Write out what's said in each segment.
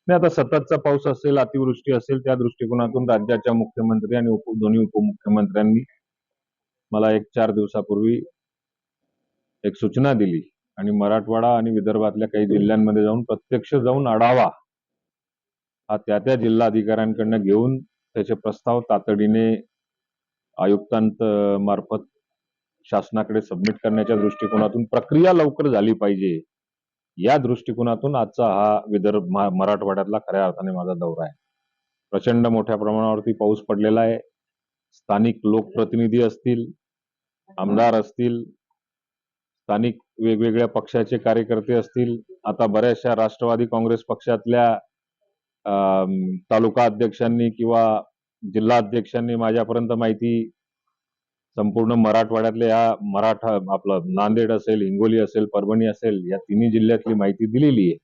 नाही, आता सततचा पाऊस असेल, अतिवृष्टी असेल, त्या दृष्टिकोनातून राज्याच्या मुख्यमंत्री आणि दोन्ही उपमुख्यमंत्र्यांनी मला 1-4 दिवसापूर्वी एक सूचना दिली आणि मराठवाडा आणि विदर्भातल्या काही जिल्ह्यांमध्ये जाऊन प्रत्यक्ष जाऊन आढावा हा त्या जिल्हाधिकाऱ्यांकडनं घेऊन त्याचे प्रस्ताव तातडीने आयुक्तांमार्फत शासनाकडे सबमिट करण्याच्या दृष्टिकोनातून प्रक्रिया लवकर झाली पाहिजे, या दृष्टिकोनातून आजचा हा मराठवाड्यातला खऱ्या अर्थाने माझा दौरा आहे. प्रचंड मोठ्या प्रमाणावरती पाऊस पडलेला आहे. स्थानिक लोकप्रतिनिधी असतील, आमदार असतील, स्थानिक वेगवेगळ्या पक्षाचे कार्यकर्ते असतील, आता बऱ्याचशा राष्ट्रवादी काँग्रेस पक्षातल्या तालुका अध्यक्षांनी किंवा जिल्हा अध्यक्षांनी माझ्यापर्यंत माहिती संपूर्ण मराठवाड्यातल्या आपलं नांदेड असेल, हिंगोली असेल, परभणी असेल, या तिन्ही जिल्ह्यातली माहिती दिलेली आहे.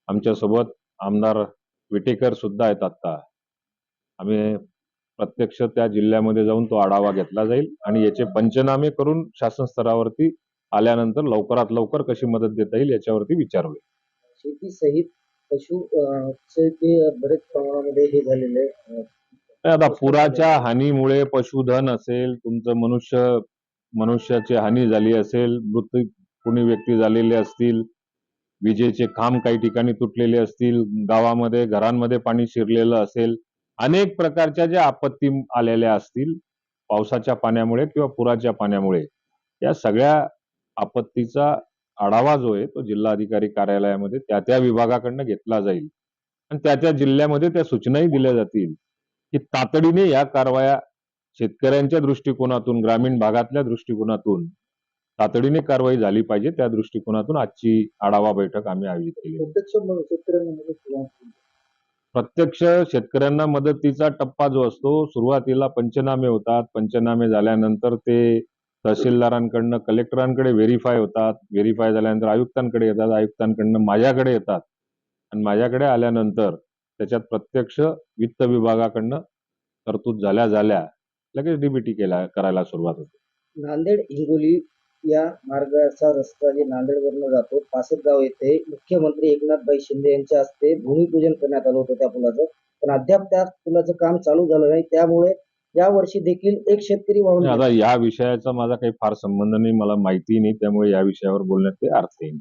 आमच्यासोबत आमदार विटेकर सुद्धा आहेत. आता आम्ही प्रत्यक्ष त्या जिल्ह्यामध्ये जाऊन तो आढावा घेतला जाईल आणि याचे पंचनामे करून शासन स्तरावरती आल्यानंतर लवकरात लवकर कशी मदत देता येईल याच्यावरती विचार होईल. शेती सहित पशु बरेच प्रमाणामध्ये हे झालेले आता पुराच्या हानीमुळे पशुधन असेल, तुमचं मनुष्याची हानी झाली असेल, मृत्यू कोणी व्यक्ती झालेले असतील, विजेचे खांब काही ठिकाणी तुटलेले असतील, गावामध्ये घरांमध्ये पाणी शिरलेलं असेल, अनेक प्रकारच्या ज्या आपत्ती आलेल्या असतील पावसाच्या पाण्यामुळे किंवा पुराच्या पाण्यामुळे, या सगळ्या आपत्तीचा आढावा जो आहे तो जिल्हाधिकारी कार्यालयामध्ये त्या विभागाकडनं घेतला जाईल आणि त्या जिल्ह्यामध्ये त्या सूचनाही दिल्या जातील की तातडीने या कारवाया शेतकऱ्यांच्या दृष्टिकोनातून, ग्रामीण भागातल्या दृष्टिकोनातून तातडीने कारवाई झाली पाहिजे, त्या दृष्टिकोनातून आजची आढावा बैठक आम्ही आयोजित केली. प्रत्यक्ष शेतकऱ्यांना मदतीचा टप्पा जो असतो, सुरुवातीला पंचनामे होतात, पंचनामे झाल्यानंतर ते तहसीलदारांकडनं कलेक्टरांकडे व्हेरीफाय होतात, व्हेरीफाय झाल्यानंतर आयुक्तांकडे येतात, आयुक्तांकडनं माझ्याकडे येतात आणि माझ्याकडे आल्यानंतर त्याच्यात प्रत्यक्ष वित्त विभागाकडनं तरतूद झाल्या लगेच डीबीटी करायला सुरुवात होते. नांदेड हिंगोली या मार्गाचा रस्ता जे नांदेडवरनं जातो, पासदगाव येथे मुख्यमंत्री एकनाथभाई शिंदे यांच्या हस्ते भूमिपूजन करण्यात आलं होतं त्या पुलाचं, पण अद्याप त्या पुलाचं काम चालू झालं नाही. त्यामुळे या वर्षी देखील एक शेतकरी वाहून आता या विषयाचा माझा काही फार संबंध नाही, मला माहिती नाही, त्यामुळे या विषयावर बोलण्यात काही अर्थ नाही.